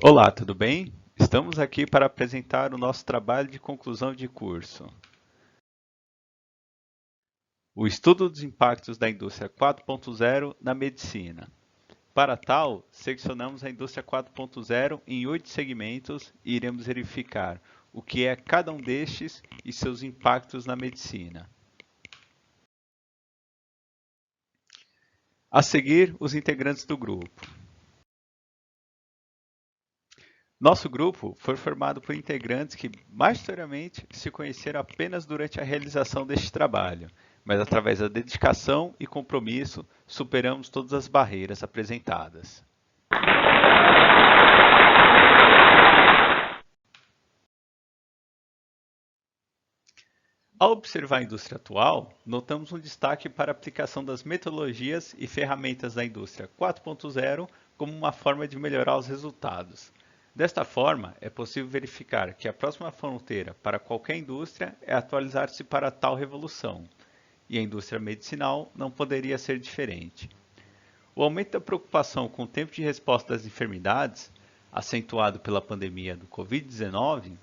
Olá, tudo bem? Estamos aqui para apresentar o nosso trabalho de conclusão de curso. O estudo dos impactos da indústria 4.0 na medicina. Para tal, seccionamos a indústria 4.0 em 8 segmentos e iremos verificar o que é cada um destes e seus impactos na medicina. A seguir, os integrantes do grupo. Nosso grupo foi formado por integrantes que, majoritariamente, se conheceram apenas durante a realização deste trabalho, mas através da dedicação e compromisso, superamos todas as barreiras apresentadas. Ao observar a indústria atual, notamos um destaque para a aplicação das metodologias e ferramentas da indústria 4.0 como uma forma de melhorar os resultados. Desta forma, é possível verificar que a próxima fronteira para qualquer indústria é atualizar-se para tal revolução, e a indústria medicinal não poderia ser diferente. O aumento da preocupação com o tempo de resposta das enfermidades, acentuado pela pandemia do Covid-19,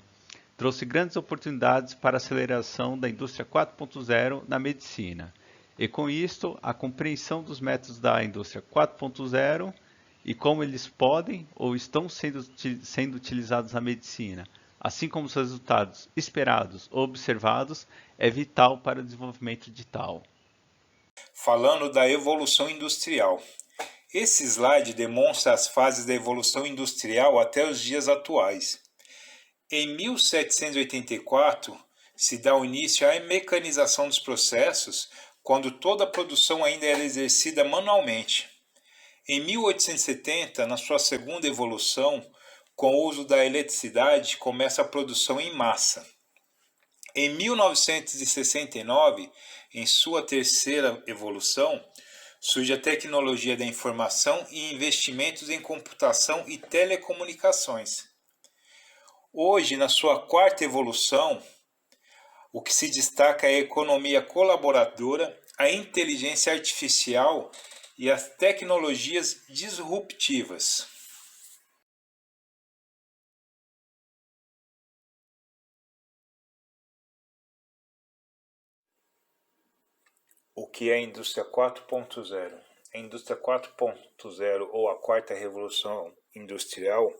trouxe grandes oportunidades para a aceleração da indústria 4.0 na medicina, e com isto a compreensão dos métodos da indústria 4.0 e como eles podem ou estão sendo utilizados na medicina, assim como os resultados esperados ou observados, é vital para o desenvolvimento de tal. Falando da evolução industrial. Esse slide demonstra as fases da evolução industrial até os dias atuais. Em 1784, se dá o início à mecanização dos processos, quando toda a produção ainda era exercida manualmente. Em 1870, na sua segunda evolução, com o uso da eletricidade, começa a produção em massa. Em 1969, em sua terceira evolução, surge a tecnologia da informação e investimentos em computação e telecomunicações. Hoje, na sua quarta evolução, o que se destaca é a economia colaboradora, a inteligência artificial e as tecnologias disruptivas. O que é a indústria 4.0? A indústria 4.0 ou a quarta revolução industrial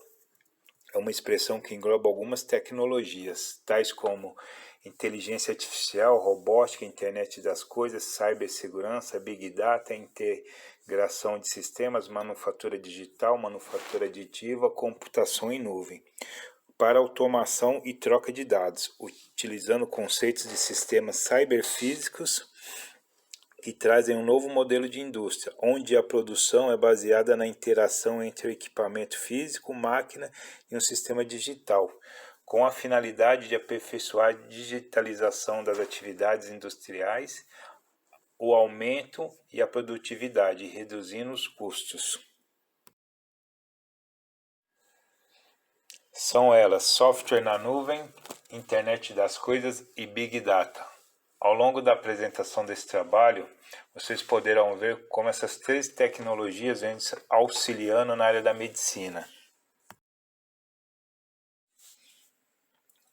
é uma expressão que engloba algumas tecnologias, tais como inteligência artificial, robótica, internet das coisas, cibersegurança, big data, integração de sistemas, manufatura digital, manufatura aditiva, computação em nuvem, para automação e troca de dados, utilizando conceitos de sistemas cyberfísicos que trazem um novo modelo de indústria, onde a produção é baseada na interação entre o equipamento físico, máquina e um sistema digital, com a finalidade de aperfeiçoar a digitalização das atividades industriais, o aumento e a produtividade, reduzindo os custos. São elas software na nuvem, internet das coisas e big data. Ao longo da apresentação desse trabalho, vocês poderão ver como essas três tecnologias vêm auxiliando na área da medicina.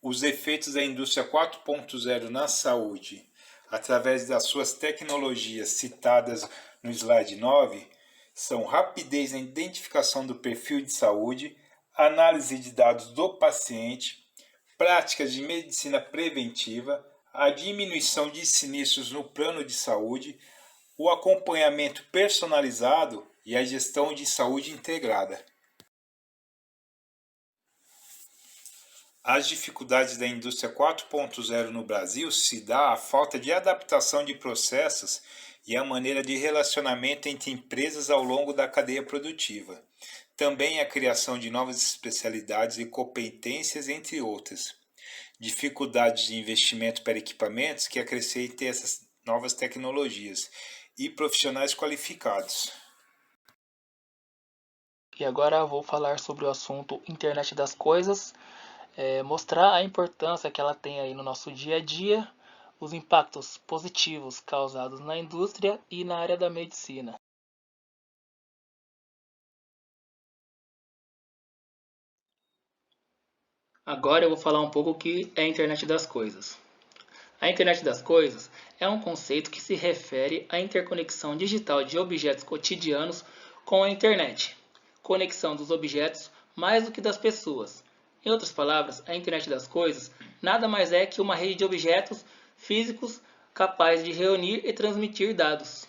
Os efeitos da indústria 4.0 na saúde, através das suas tecnologias citadas no slide 9, são rapidez na identificação do perfil de saúde, análise de dados do paciente, práticas de medicina preventiva, a diminuição de sinistros no plano de saúde, o acompanhamento personalizado e a gestão de saúde integrada. As dificuldades da indústria 4.0 no Brasil se dá à falta de adaptação de processos e a maneira de relacionamento entre empresas ao longo da cadeia produtiva. Também a criação de novas especialidades e competências, entre outras. Dificuldades de investimento para equipamentos que acrescentem essas novas tecnologias e profissionais qualificados. E agora eu vou falar sobre o assunto Internet das Coisas, mostrar a importância que ela tem aí no nosso dia a dia, os impactos positivos causados na indústria e na área da medicina. Agora eu vou falar um pouco o que é a internet das coisas. A internet das coisas é um conceito que se refere à interconexão digital de objetos cotidianos com a internet. Conexão dos objetos mais do que das pessoas. Em outras palavras, a internet das coisas nada mais é que uma rede de objetos físicos capaz de reunir e transmitir dados.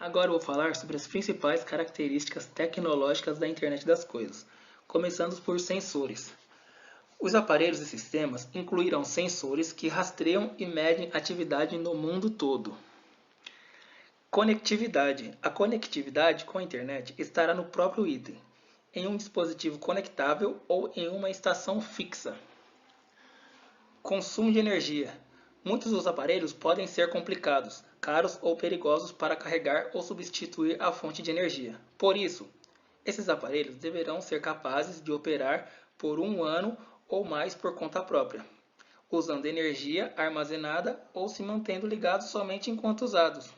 Agora eu vou falar sobre as principais características tecnológicas da internet das coisas, começando por sensores. Os aparelhos e sistemas incluirão sensores que rastreiam e medem atividade no mundo todo. Conectividade. A conectividade com a internet estará no próprio item, em um dispositivo conectável ou em uma estação fixa. Consumo de energia. Muitos dos aparelhos podem ser complicados, caros ou perigosos para carregar ou substituir a fonte de energia. Por isso, esses aparelhos deverão ser capazes de operar por um ano ou mais por conta própria, usando energia armazenada ou se mantendo ligados somente enquanto usados.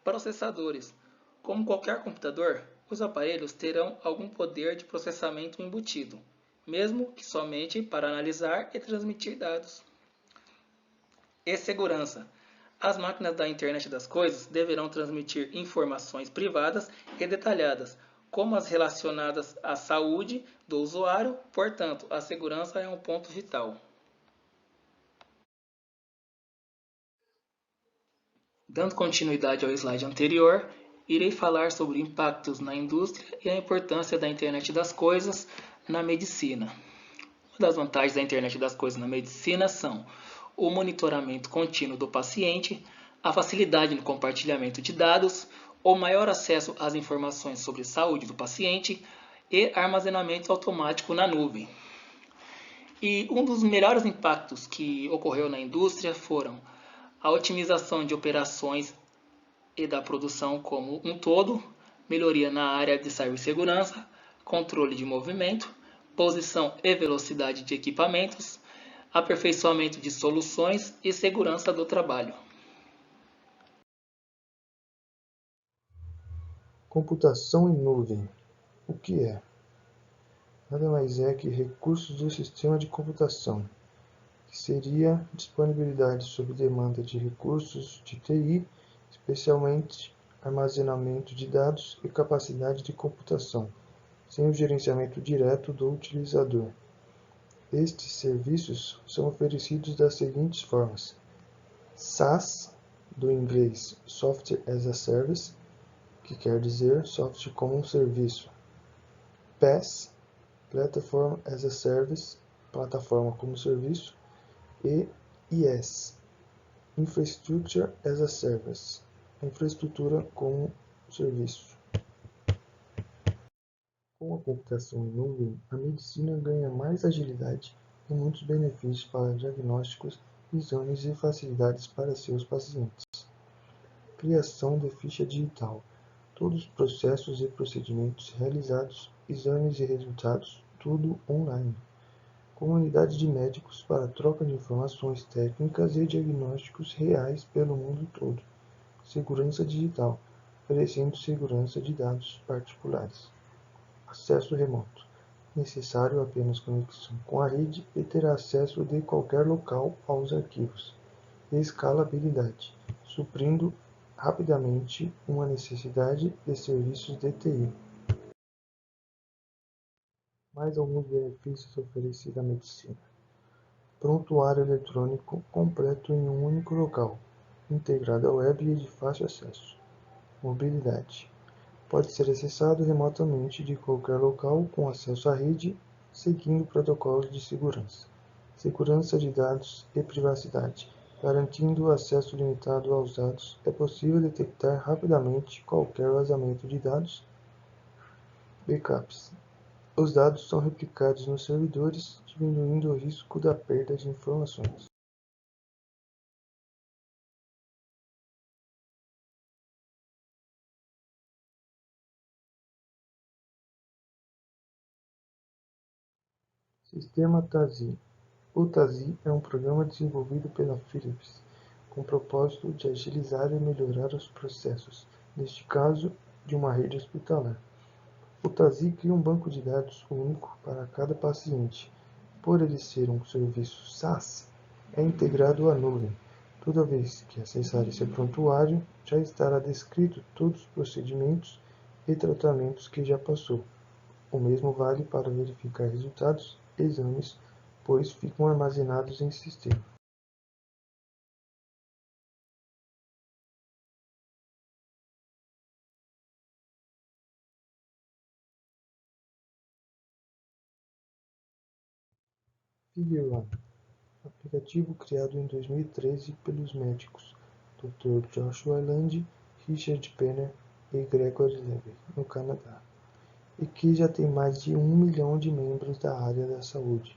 Processadores. Como qualquer computador, os aparelhos terão algum poder de processamento embutido, mesmo que somente para analisar e transmitir dados. E segurança. As máquinas da internet das coisas deverão transmitir informações privadas e detalhadas, como as relacionadas à saúde do usuário, portanto, a segurança é um ponto vital. Dando continuidade ao slide anterior, irei falar sobre impactos na indústria e a importância da internet das coisas na medicina. Uma das vantagens da internet das coisas na medicina são o monitoramento contínuo do paciente, a facilidade no compartilhamento de dados, o maior acesso às informações sobre saúde do paciente e armazenamento automático na nuvem. E um dos melhores impactos que ocorreu na indústria foram a otimização de operações e da produção como um todo, melhoria na área de cibersegurança, controle de movimento, posição e velocidade de equipamentos, aperfeiçoamento de soluções e segurança do trabalho. Computação em nuvem. O que é? Nada mais é que recursos do sistema de computação, que seria disponibilidade sob demanda de recursos de TI, especialmente armazenamento de dados e capacidade de computação, sem o gerenciamento direto do utilizador. Estes serviços são oferecidos das seguintes formas: SaaS, do inglês Software as a Service, que quer dizer software como um serviço. PaaS, Platform as a Service, plataforma como serviço. E IaaS, Infrastructure as a Service, infraestrutura como serviço. Com a computação em nuvem, a medicina ganha mais agilidade e muitos benefícios para diagnósticos, exames e facilidades para seus pacientes. Criação de ficha digital. Todos os processos e procedimentos realizados, exames e resultados, tudo online. Comunidade de médicos para troca de informações técnicas e diagnósticos reais pelo mundo todo. Segurança digital, oferecendo segurança de dados particulares. Acesso remoto, necessário apenas conexão com a rede e terá acesso de qualquer local aos arquivos. Escalabilidade, suprindo rapidamente uma necessidade de serviços de TI. Mais alguns benefícios oferecidos à medicina. Prontuário eletrônico completo em um único local, integrado à web e de fácil acesso. Mobilidade. Pode ser acessado remotamente de qualquer local com acesso à rede, seguindo protocolos de segurança. Segurança de dados e privacidade. Garantindo acesso limitado aos dados, é possível detectar rapidamente qualquer vazamento de dados. Backups. Os dados são replicados nos servidores, diminuindo o risco da perda de informações. Sistema TASI. O TASI é um programa desenvolvido pela Philips, com o propósito de agilizar e melhorar os processos, neste caso, de uma rede hospitalar. O TASI cria um banco de dados único para cada paciente. Por ele ser um serviço SaaS, é integrado à nuvem. Toda vez que acessar esse prontuário, já estará descrito todos os procedimentos e tratamentos que já passou. O mesmo vale para verificar resultados, exames, pois ficam armazenados em sistema. Figure1, aplicativo criado em 2013 pelos médicos Dr. Joshua Land, Richard Penner e Gregory Levy, no Canadá, e que já tem mais de 1 milhão de membros da área da saúde,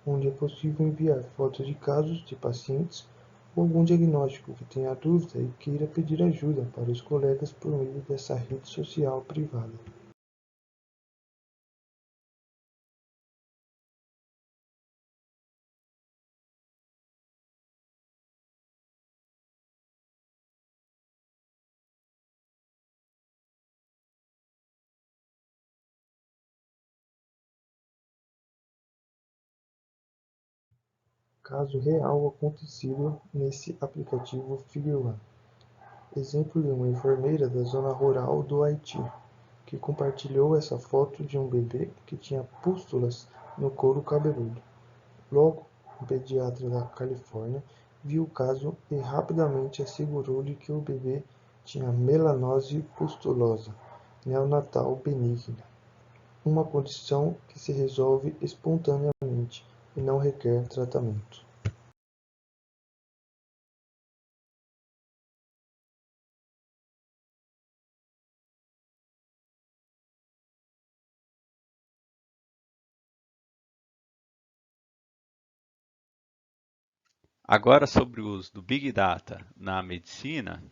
onde é possível enviar fotos de casos de pacientes ou algum diagnóstico que tenha dúvida e queira pedir ajuda para os colegas por meio dessa rede social privada. Caso real acontecido nesse aplicativo Figure1. Exemplo de uma enfermeira da zona rural do Haiti, que compartilhou essa foto de um bebê que tinha pústulas no couro cabeludo. Logo, um pediatra da Califórnia viu o caso e rapidamente assegurou-lhe que o bebê tinha melanose pustulosa neonatal benigna, uma condição que se resolve espontaneamente e não requer tratamento. Agora sobre o uso do Big Data na medicina.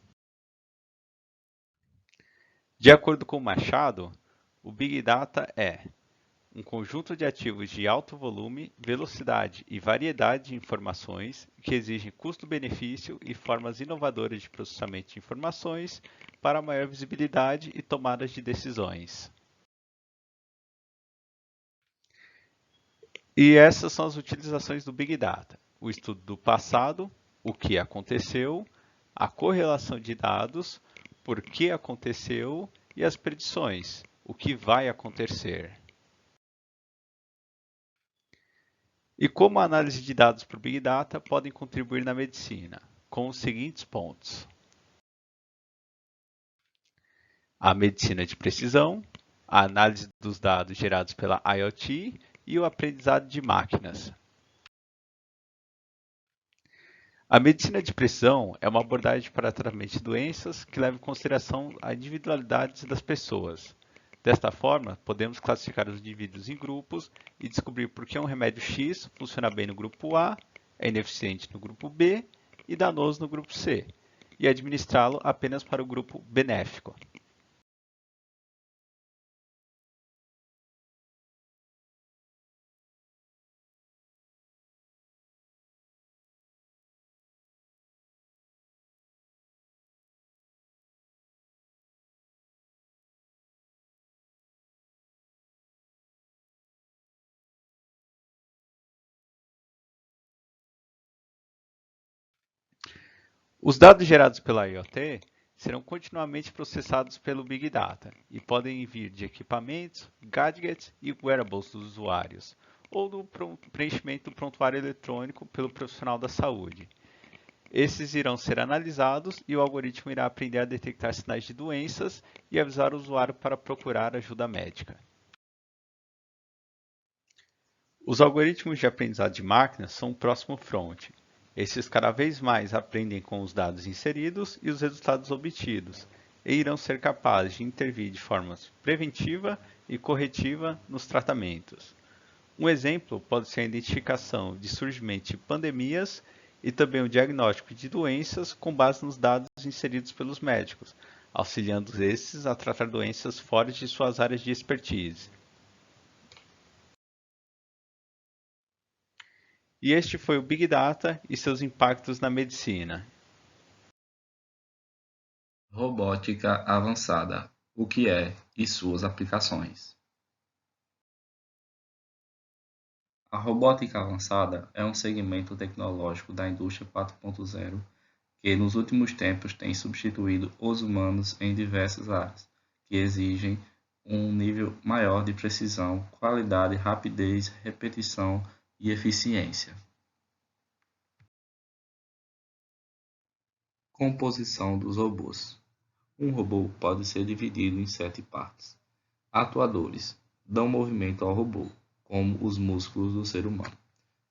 De acordo com Machado, o Big Data é um conjunto de ativos de alto volume, velocidade e variedade de informações que exigem custo-benefício e formas inovadoras de processamento de informações para maior visibilidade e tomadas de decisões. E essas são as utilizações do Big Data: o estudo do passado, o que aconteceu, a correlação de dados, por que aconteceu e as predições, o que vai acontecer. E como a análise de dados por Big Data podem contribuir na medicina, com os seguintes pontos: a medicina de precisão, a análise dos dados gerados pela IoT e o aprendizado de máquinas. A medicina de precisão é uma abordagem para tratamento de doenças que leva em consideração a individualidade das pessoas. Desta forma, podemos classificar os indivíduos em grupos e descobrir por que um remédio X funciona bem no grupo A, é ineficiente no grupo B e danoso no grupo C, e administrá-lo apenas para o grupo benéfico. Os dados gerados pela IoT serão continuamente processados pelo Big Data e podem vir de equipamentos, gadgets e wearables dos usuários, ou do preenchimento do prontuário eletrônico pelo profissional da saúde. Esses irão ser analisados e o algoritmo irá aprender a detectar sinais de doenças e avisar o usuário para procurar ajuda médica. Os algoritmos de aprendizado de máquina são o próximo front. Esses cada vez mais aprendem com os dados inseridos e os resultados obtidos, e irão ser capazes de intervir de forma preventiva e corretiva nos tratamentos. Um exemplo pode ser a identificação de surgimento de pandemias e também o diagnóstico de doenças com base nos dados inseridos pelos médicos, auxiliando esses a tratar doenças fora de suas áreas de expertise. E este foi o Big Data e seus impactos na medicina. Robótica avançada. o que é e suas aplicações. A robótica avançada é um segmento tecnológico da indústria 4.0 que nos últimos tempos tem substituído os humanos em diversas áreas, que exigem um nível maior de precisão, qualidade, rapidez, repetição e eficiência. Composição dos robôs. Um robô pode ser dividido em 7 partes. Atuadores dão movimento ao robô, como os músculos do ser humano.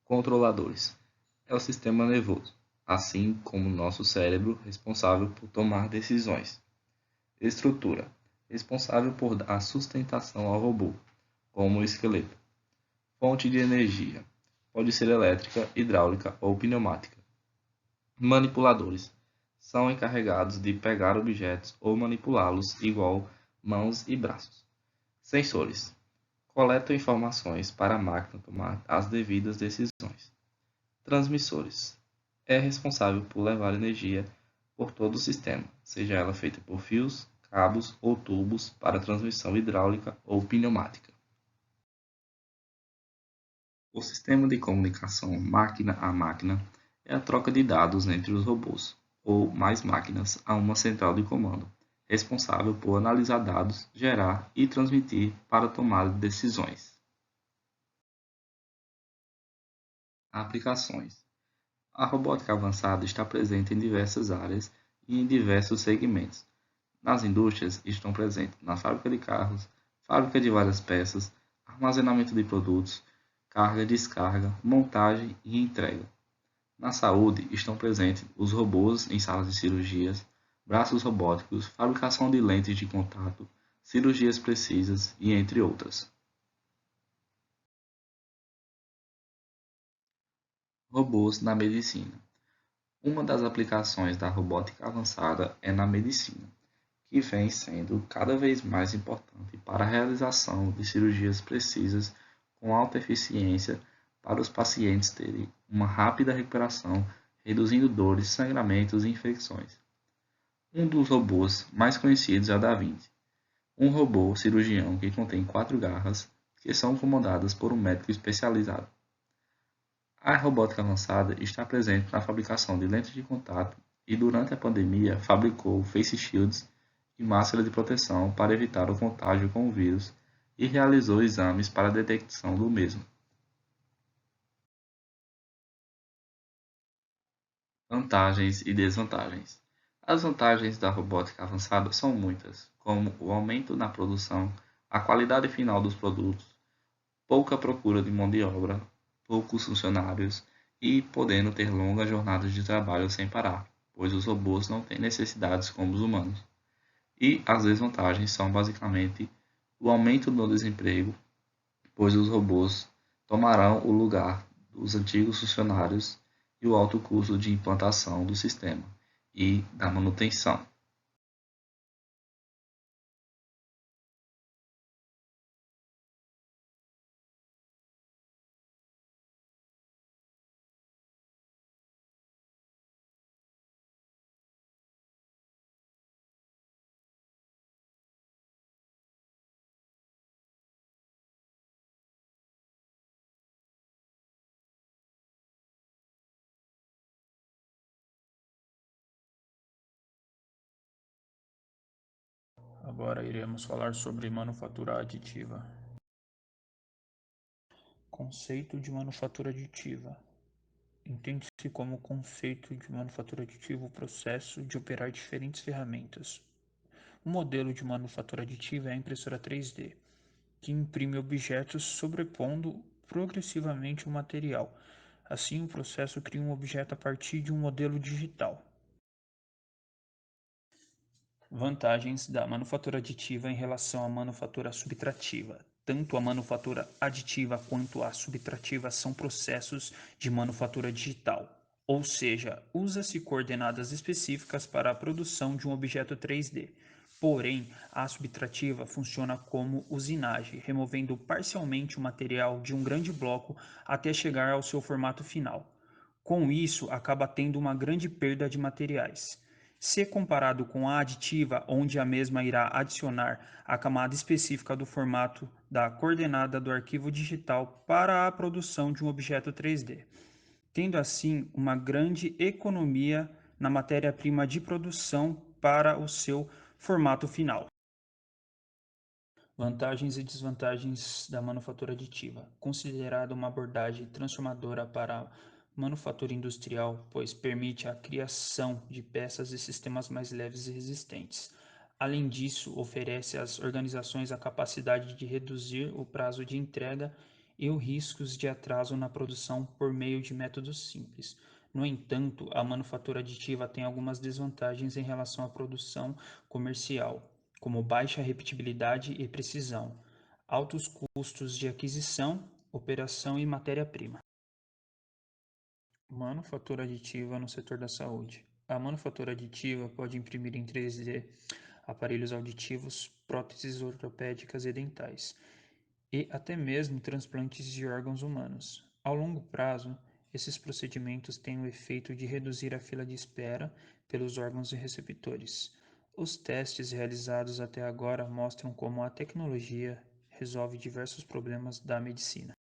Controladores é o sistema nervoso, assim como nosso cérebro, responsável por tomar decisões. Estrutura responsável por dar sustentação ao robô, como o esqueleto. Fonte de energia pode ser elétrica, hidráulica ou pneumática. Manipuladores são encarregados de pegar objetos ou manipulá-los, igual mãos e braços. Sensores coletam informações para a máquina tomar as devidas decisões. Transmissores é responsável por levar energia por todo o sistema, seja ela feita por fios, cabos ou tubos para transmissão hidráulica ou pneumática. O sistema de comunicação máquina a máquina é a troca de dados entre os robôs, ou mais máquinas, a uma central de comando, responsável por analisar dados, gerar e transmitir para tomada de decisões. Aplicações. A robótica avançada está presente em diversas áreas e em diversos segmentos. Nas indústrias estão presentes na fábrica de carros, fábrica de várias peças, armazenamento de produtos, carga e descarga, montagem e entrega. Na saúde estão presentes os robôs em salas de cirurgias, braços robóticos, fabricação de lentes de contato, cirurgias precisas e entre outras. Robôs na medicina. Uma das aplicações da robótica avançada é na medicina, que vem sendo cada vez mais importante para a realização de cirurgias precisas com alta eficiência para os pacientes terem uma rápida recuperação, reduzindo dores, sangramentos e infecções. Um dos robôs mais conhecidos é o Da Vinci, um robô cirurgião que contém 4 garras que são comandadas por um médico especializado. A robótica avançada está presente na fabricação de lentes de contato e, durante a pandemia, fabricou face shields e máscara de proteção para evitar o contágio com o vírus e realizou exames para a detecção do mesmo. Vantagens e desvantagens. As vantagens da robótica avançada são muitas, como o aumento na produção, a qualidade final dos produtos, pouca procura de mão de obra, poucos funcionários e podendo ter longas jornadas de trabalho sem parar, pois os robôs não têm necessidades como os humanos. E as desvantagens são basicamente o aumento do desemprego, pois os robôs tomarão o lugar dos antigos funcionários e o alto custo de implantação do sistema e da manutenção. Agora iremos falar sobre manufatura aditiva. Conceito de manufatura aditiva. Entende-se como conceito de manufatura aditiva o processo de operar diferentes ferramentas. O modelo de manufatura aditiva é a impressora 3D, que imprime objetos sobrepondo progressivamente o material. Assim, o processo cria um objeto a partir de um modelo digital. Vantagens da manufatura aditiva em relação à manufatura subtrativa. Tanto a manufatura aditiva quanto a subtrativa são processos de manufatura digital, ou seja, usa-se coordenadas específicas para a produção de um objeto 3D. Porém, a subtrativa funciona como usinagem, removendo parcialmente o material de um grande bloco até chegar ao seu formato final. Com isso, acaba tendo uma grande perda de materiais. Se comparado com a aditiva, onde a mesma irá adicionar a camada específica do formato da coordenada do arquivo digital para a produção de um objeto 3D, tendo assim uma grande economia na matéria-prima de produção para o seu formato final. Vantagens e desvantagens da manufatura aditiva. Considerada uma abordagem transformadora para a manufatura industrial, pois permite a criação de peças e sistemas mais leves e resistentes. Além disso, oferece às organizações a capacidade de reduzir o prazo de entrega e os riscos de atraso na produção por meio de métodos simples. No entanto, a manufatura aditiva tem algumas desvantagens em relação à produção comercial, como baixa repetibilidade e precisão, altos custos de aquisição, operação e matéria-prima. Manufatura aditiva no setor da saúde. A manufatura aditiva pode imprimir em 3D aparelhos auditivos, próteses ortopédicas e dentais, e até mesmo transplantes de órgãos humanos. Ao longo prazo, esses procedimentos têm o efeito de reduzir a fila de espera pelos órgãos e receptores. Os testes realizados até agora mostram como a tecnologia resolve diversos problemas da medicina.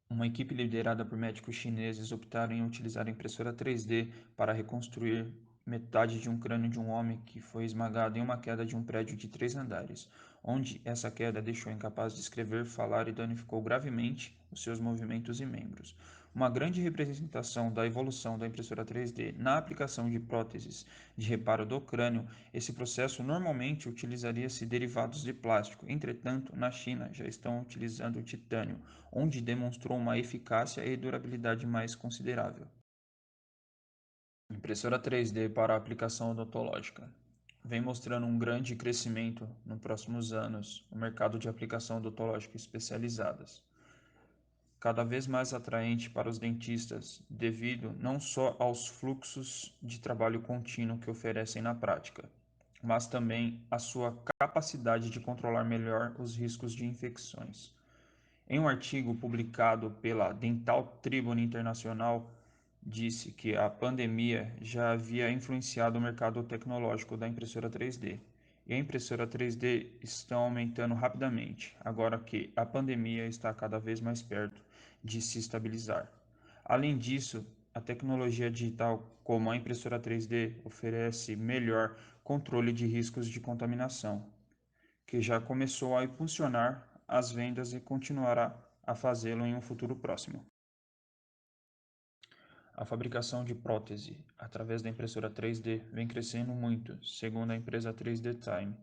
Uma equipe liderada por médicos chineses optaram em utilizar a impressora 3D para reconstruir metade de um crânio de um homem que foi esmagado em uma queda de um prédio de 3 andares, onde essa queda deixou incapaz de escrever, falar e danificou gravemente os seus movimentos e membros. Uma grande representação da evolução da impressora 3D na aplicação de próteses de reparo do crânio. Esse processo normalmente utilizaria-se derivados de plástico. Entretanto, na China já estão utilizando o titânio, onde demonstrou uma eficácia e durabilidade mais considerável. Impressora 3D para a aplicação odontológica. Vem mostrando um grande crescimento nos próximos anos no mercado de aplicação odontológica especializadas, cada vez mais atraente para os dentistas, devido não só aos fluxos de trabalho contínuo que oferecem na prática, mas também à sua capacidade de controlar melhor os riscos de infecções. Em um artigo publicado pela Dental Tribune Internacional, disse que a pandemia já havia influenciado o mercado tecnológico da impressora 3D, e a impressora 3D está aumentando rapidamente, agora que a pandemia está cada vez mais perto de se estabilizar. Além disso, a tecnologia digital, como a impressora 3D, oferece melhor controle de riscos de contaminação, que já começou a impulsionar as vendas e continuará a fazê-lo em um futuro próximo. A fabricação de prótese através da impressora 3D vem crescendo muito, segundo a empresa 3D Time,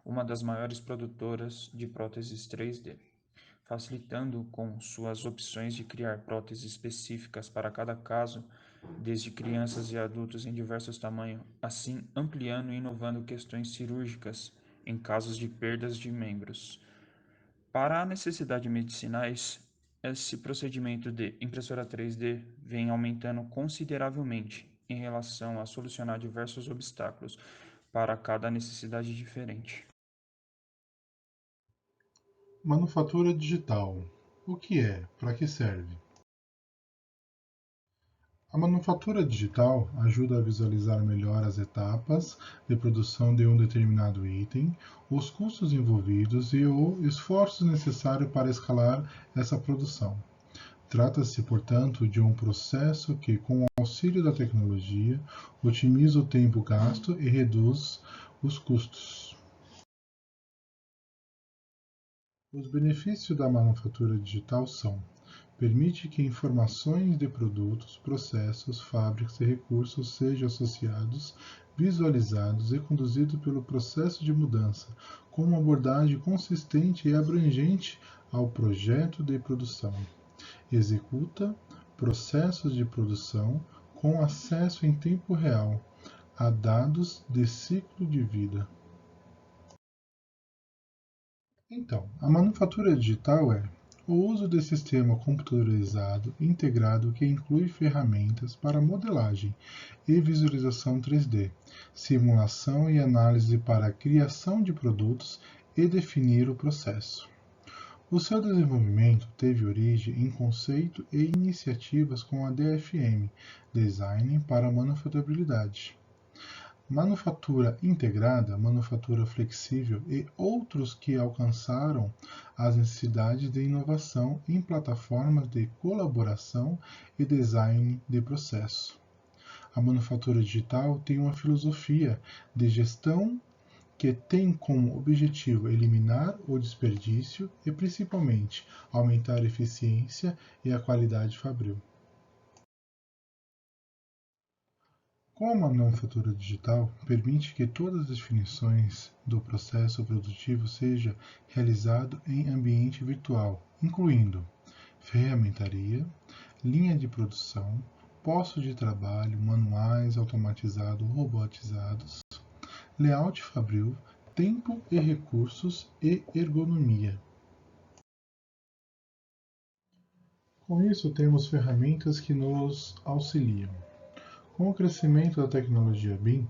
uma das maiores produtoras de próteses 3D, facilitando com suas opções de criar próteses específicas para cada caso, desde crianças e adultos em diversos tamanhos, assim ampliando e inovando questões cirúrgicas em casos de perdas de membros. Para necessidades medicinais, esse procedimento de impressora 3D vem aumentando consideravelmente em relação a solucionar diversos obstáculos para cada necessidade diferente. Manufatura digital. O que é? Para que serve? A manufatura digital ajuda a visualizar melhor as etapas de produção de um determinado item, os custos envolvidos e os esforços necessários para escalar essa produção. Trata-se, portanto, de um processo que, com o auxílio da tecnologia, otimiza o tempo gasto e reduz os custos. Os benefícios da manufatura digital são: permite que informações de produtos, processos, fábricas e recursos sejam associados, visualizados e conduzidos pelo processo de mudança, com uma abordagem consistente e abrangente ao projeto de produção. Executa processos de produção com acesso em tempo real a dados de ciclo de vida. Então, a manufatura digital é o uso de sistema computadorizado integrado que inclui ferramentas para modelagem e visualização 3D, simulação e análise para a criação de produtos e definir o processo. O seu desenvolvimento teve origem em conceito e iniciativas com a DFM, Design para Manufaturabilidade, manufatura integrada, manufatura flexível e outros que alcançaram as necessidades de inovação em plataformas de colaboração e design de processo. A manufatura digital tem uma filosofia de gestão que tem como objetivo eliminar o desperdício e, principalmente, aumentar a eficiência e a qualidade fabril. Com a manufatura digital, permite que todas as definições do processo produtivo seja realizado em ambiente virtual, incluindo ferramentaria, linha de produção, postos de trabalho, manuais automatizados ou robotizados, layout fabril, tempo e recursos e ergonomia. Com isso, temos ferramentas que nos auxiliam. Com o crescimento da tecnologia BIM,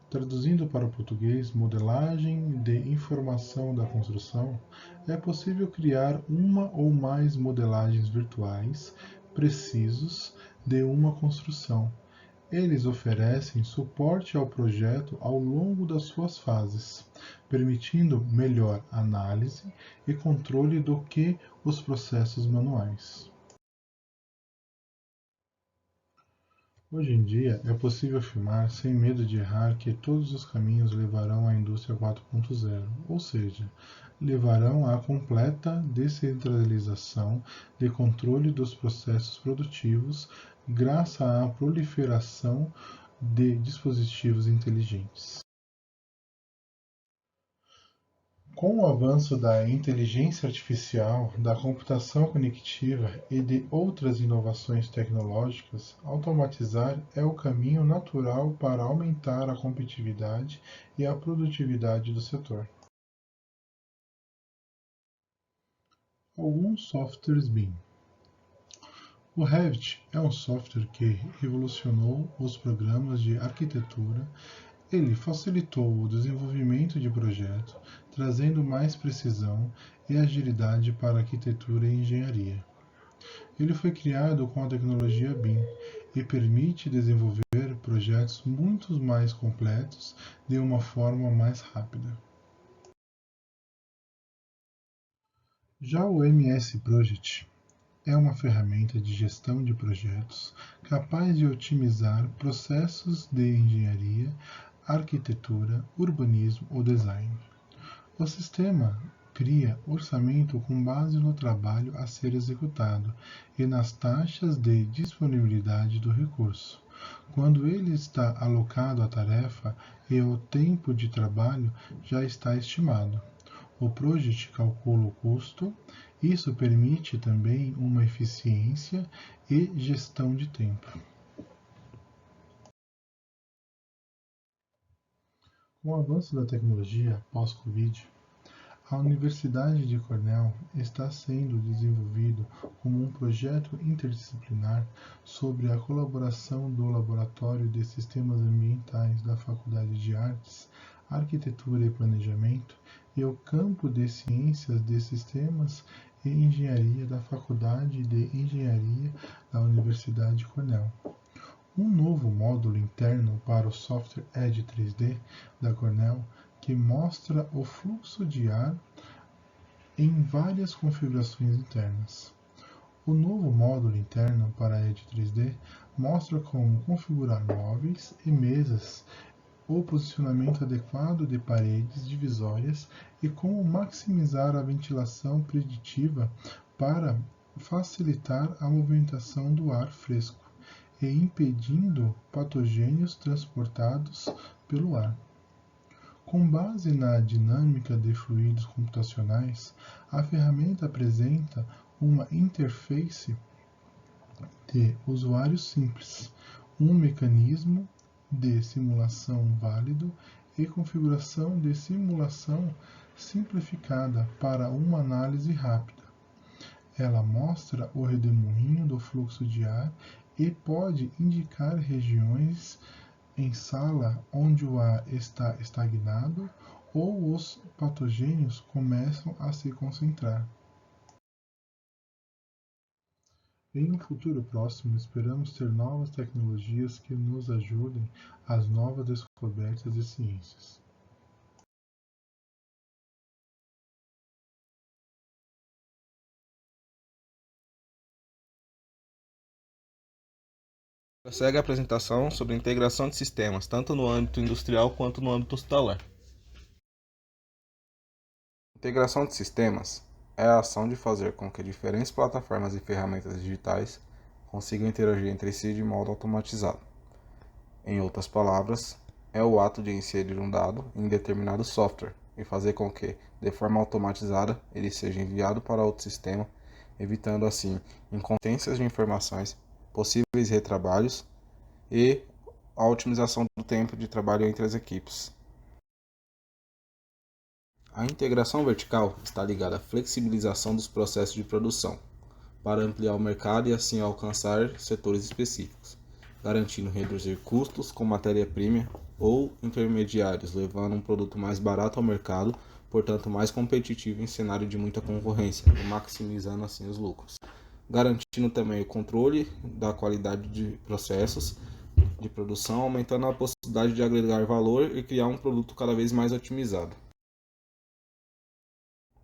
traduzindo para o português modelagem de informação da construção, é possível criar uma ou mais modelagens virtuais precisos de uma construção. Eles oferecem suporte ao projeto ao longo das suas fases, permitindo melhor análise e controle do que os processos manuais. Hoje em dia, é possível afirmar sem medo de errar que todos os caminhos levarão à indústria 4.0, ou seja, levarão à completa descentralização de controle dos processos produtivos graças à proliferação de dispositivos inteligentes. Com o avanço da inteligência artificial, da computação conectiva e de outras inovações tecnológicas, automatizar é o caminho natural para aumentar a competitividade e a produtividade do setor. Alguns softwares BIM. O Revit é um software que revolucionou os programas de arquitetura. Ele facilitou o desenvolvimento de projetos, trazendo mais precisão e agilidade para a arquitetura e engenharia. Ele foi criado com a tecnologia BIM e permite desenvolver projetos muito mais completos de uma forma mais rápida. Já o MS Project é uma ferramenta de gestão de projetos capaz de otimizar processos de engenharia, arquitetura, urbanismo ou design. O sistema cria orçamento com base no trabalho a ser executado e nas taxas de disponibilidade do recurso. Quando ele está alocado à tarefa e o tempo de trabalho já está estimado. O Project calcula o custo. Isso permite também uma eficiência e gestão de tempo. Com o avanço da tecnologia pós-Covid, a Universidade de Cornell está sendo desenvolvido como um projeto interdisciplinar sobre a colaboração do Laboratório de Sistemas Ambientais da Faculdade de Artes, Arquitetura e Planejamento e o campo de Ciências de Sistemas e Engenharia da Faculdade de Engenharia da Universidade de Cornell. Um novo módulo interno para o software Edge 3D da Cornell que mostra o fluxo de ar em várias configurações internas. O novo módulo interno para Edge 3D mostra como configurar móveis e mesas, o posicionamento adequado de paredes divisórias e como maximizar a ventilação preditiva para facilitar a movimentação do ar fresco e impedindo patogênios transportados pelo ar. Com base na dinâmica de fluidos computacionais, a ferramenta apresenta uma interface de usuário simples, um mecanismo de simulação válido e configuração de simulação simplificada para uma análise rápida. Ela mostra o redemoinho do fluxo de ar e pode indicar regiões em sala onde o ar está estagnado ou os patogênios começam a se concentrar. Em um futuro próximo, esperamos ter novas tecnologias que nos ajudem às novas descobertas e ciências. Prossegue a apresentação sobre a integração de sistemas, tanto no âmbito industrial quanto no âmbito hospitalar. Integração de sistemas é a ação de fazer com que diferentes plataformas e ferramentas digitais consigam interagir entre si de modo automatizado. Em outras palavras, é o ato de inserir um dado em determinado software e fazer com que, de forma automatizada, ele seja enviado para outro sistema, evitando assim inconsistências de informações, possíveis retrabalhos e a otimização do tempo de trabalho entre as equipes. A integração vertical está ligada à flexibilização dos processos de produção, para ampliar o mercado e assim alcançar setores específicos, garantindo reduzir custos com matéria-prima ou intermediários, levando um produto mais barato ao mercado, portanto mais competitivo em cenário de muita concorrência, e maximizando assim os lucros. Garantindo também o controle da qualidade de processos de produção, aumentando a possibilidade de agregar valor e criar um produto cada vez mais otimizado.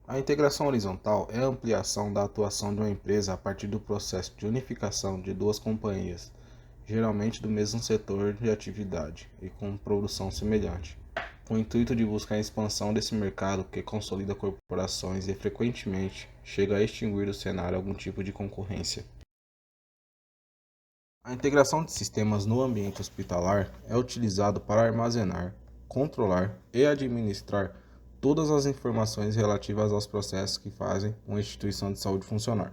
A integração horizontal é a ampliação da atuação de uma empresa a partir do processo de unificação de duas companhias, geralmente do mesmo setor de atividade e com produção semelhante, com o intuito de buscar a expansão desse mercado que consolida corporações e frequentemente chega a extinguir do cenário algum tipo de concorrência. A integração de sistemas no ambiente hospitalar é utilizado para armazenar, controlar e administrar todas as informações relativas aos processos que fazem uma instituição de saúde funcionar,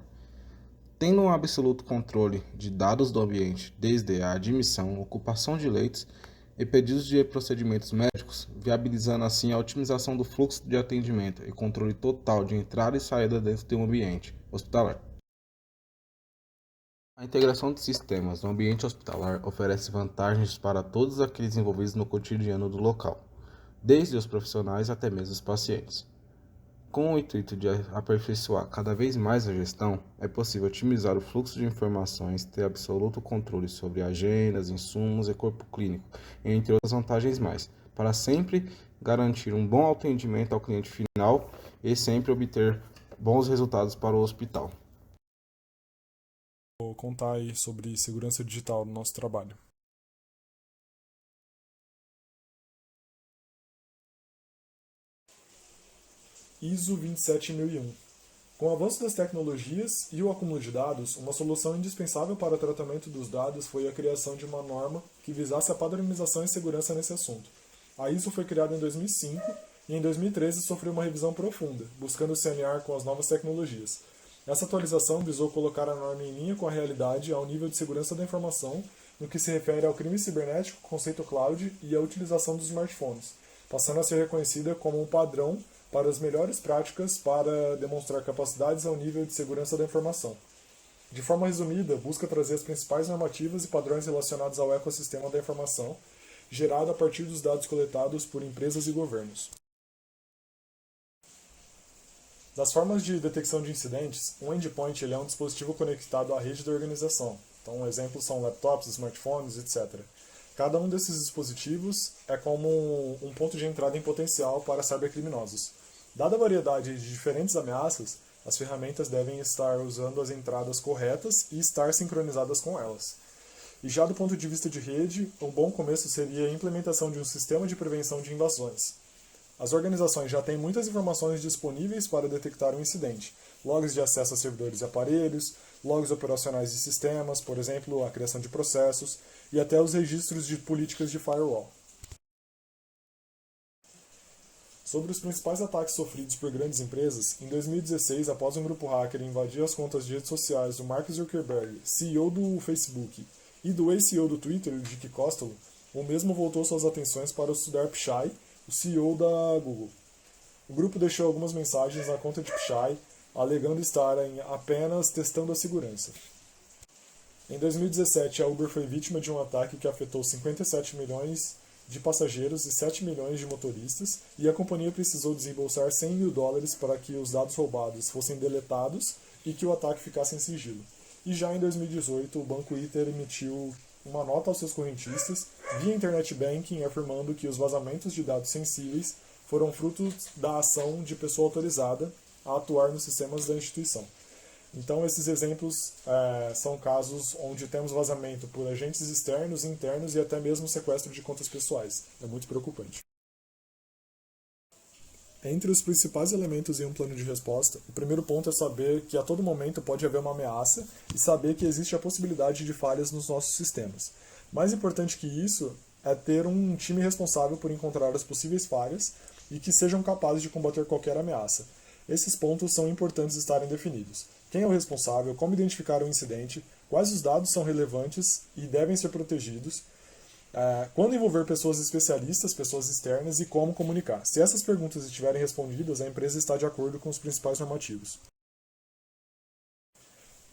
tendo um absoluto controle de dados do ambiente, desde a admissão, ocupação de leitos e pedidos de procedimentos médicos, viabilizando assim a otimização do fluxo de atendimento e controle total de entrada e saída dentro de um ambiente hospitalar. A integração de sistemas no ambiente hospitalar oferece vantagens para todos aqueles envolvidos no cotidiano do local, desde os profissionais até mesmo os pacientes. Com o intuito de aperfeiçoar cada vez mais a gestão, é possível otimizar o fluxo de informações, ter absoluto controle sobre agendas, insumos e corpo clínico, entre outras vantagens mais, para sempre garantir um bom atendimento ao cliente final e sempre obter bons resultados para o hospital. Vou contar aí sobre segurança digital no nosso trabalho. ISO 27001. Com o avanço das tecnologias e o acúmulo de dados, uma solução indispensável para o tratamento dos dados foi a criação de uma norma que visasse a padronização e segurança nesse assunto. A ISO foi criada em 2005 e em 2013 sofreu uma revisão profunda, buscando se alinhar com as novas tecnologias. Essa atualização visou colocar a norma em linha com a realidade ao nível de segurança da informação no que se refere ao crime cibernético, conceito cloud e a utilização dos smartphones, passando a ser reconhecida como um padrão para as melhores práticas para demonstrar capacidades ao nível de segurança da informação. De forma resumida, busca trazer as principais normativas e padrões relacionados ao ecossistema da informação, gerado a partir dos dados coletados por empresas e governos. Das formas de detecção de incidentes, um endpoint é um dispositivo conectado à rede da organização. Então, exemplos são laptops, smartphones, etc. Cada um desses dispositivos é como um ponto de entrada em potencial para cybercriminosos. Dada a variedade de diferentes ameaças, as ferramentas devem estar usando as entradas corretas e estar sincronizadas com elas. E já do ponto de vista de rede, um bom começo seria a implementação de um sistema de prevenção de invasões. As organizações já têm muitas informações disponíveis para detectar um incidente, logs de acesso a servidores e aparelhos, logs operacionais de sistemas, por exemplo, a criação de processos, e até os registros de políticas de firewall. Sobre os principais ataques sofridos por grandes empresas, em 2016, após um grupo hacker invadir as contas de redes sociais do Mark Zuckerberg, CEO do Facebook, e do ex-CEO do Twitter, Dick Costolo, o mesmo voltou suas atenções para o Sundar Pichai, o CEO da Google. O grupo deixou algumas mensagens na conta de Pichai, alegando estarem apenas testando a segurança. Em 2017, a Uber foi vítima de um ataque que afetou 57 milhões de passageiros e 7 milhões de motoristas, e a companhia precisou desembolsar $100 mil para que os dados roubados fossem deletados e que o ataque ficasse em sigilo. e já em 2018 o Banco Inter emitiu uma nota aos seus correntistas via Internet Banking afirmando que os vazamentos de dados sensíveis foram frutos da ação de pessoa autorizada a atuar nos sistemas da instituição. Então, esses exemplos são casos onde temos vazamento por agentes externos, internos e até mesmo sequestro de contas pessoais. É muito preocupante. Entre os principais elementos em um plano de resposta, o primeiro ponto é saber que a todo momento pode haver uma ameaça e saber que existe a possibilidade de falhas nos nossos sistemas. Mais importante que isso é ter um time responsável por encontrar as possíveis falhas e que sejam capazes de combater qualquer ameaça. Esses pontos são importantes estarem definidos. Quem é o responsável, como identificar o incidente, quais os dados são relevantes e devem ser protegidos, quando envolver pessoas especialistas, pessoas externas e como comunicar. Se essas perguntas estiverem respondidas, a empresa está de acordo com os principais normativos.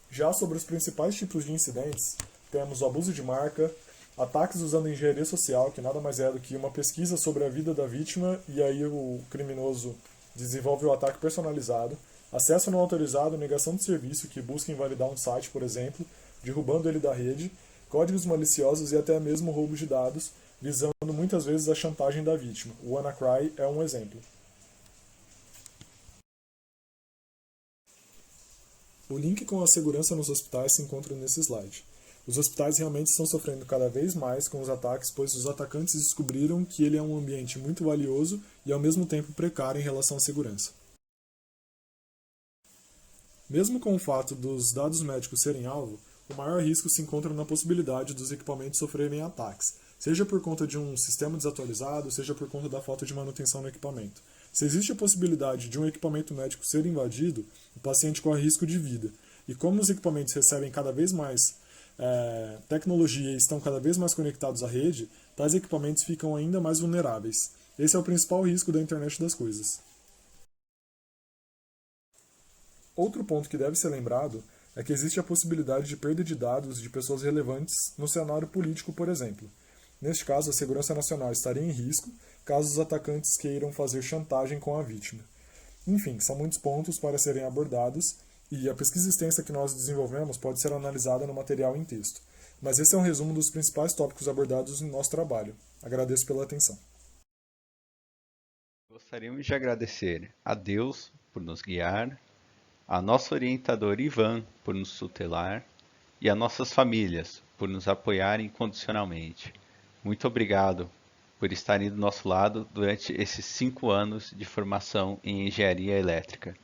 Já sobre os principais tipos de incidentes, temos o abuso de marca, ataques usando engenharia social, que nada mais é do que uma pesquisa sobre a vida da vítima e aí o criminoso desenvolve o ataque personalizado, acesso não autorizado, negação de serviço que busca invalidar um site, por exemplo, derrubando ele da rede, códigos maliciosos e até mesmo roubo de dados, visando muitas vezes a chantagem da vítima. O WannaCry é um exemplo. O link com a segurança nos hospitais se encontra nesse slide. Os hospitais realmente estão sofrendo cada vez mais com os ataques, pois os atacantes descobriram que ele é um ambiente muito valioso e ao mesmo tempo precário em relação à segurança. Mesmo com o fato dos dados médicos serem alvo, o maior risco se encontra na possibilidade dos equipamentos sofrerem ataques, seja por conta de um sistema desatualizado, seja por conta da falta de manutenção no equipamento. Se existe a possibilidade de um equipamento médico ser invadido, o paciente corre risco de vida. E como os equipamentos recebem cada vez mais tecnologia e estão cada vez mais conectados à rede, tais equipamentos ficam ainda mais vulneráveis. Esse é o principal risco da internet das coisas. Outro ponto que deve ser lembrado é que existe a possibilidade de perda de dados de pessoas relevantes no cenário político, por exemplo. Neste caso, a segurança nacional estaria em risco caso os atacantes queiram fazer chantagem com a vítima. Enfim, são muitos pontos para serem abordados e a pesquisa extensa que nós desenvolvemos pode ser analisada no material em texto. Mas esse é um resumo dos principais tópicos abordados no nosso trabalho. Agradeço pela atenção. Gostaríamos de agradecer a Deus por nos guiar, a nosso orientador Ivan por nos tutelar e a nossas famílias por nos apoiarem incondicionalmente. Muito obrigado por estarem do nosso lado durante esses 5 anos de formação em engenharia elétrica.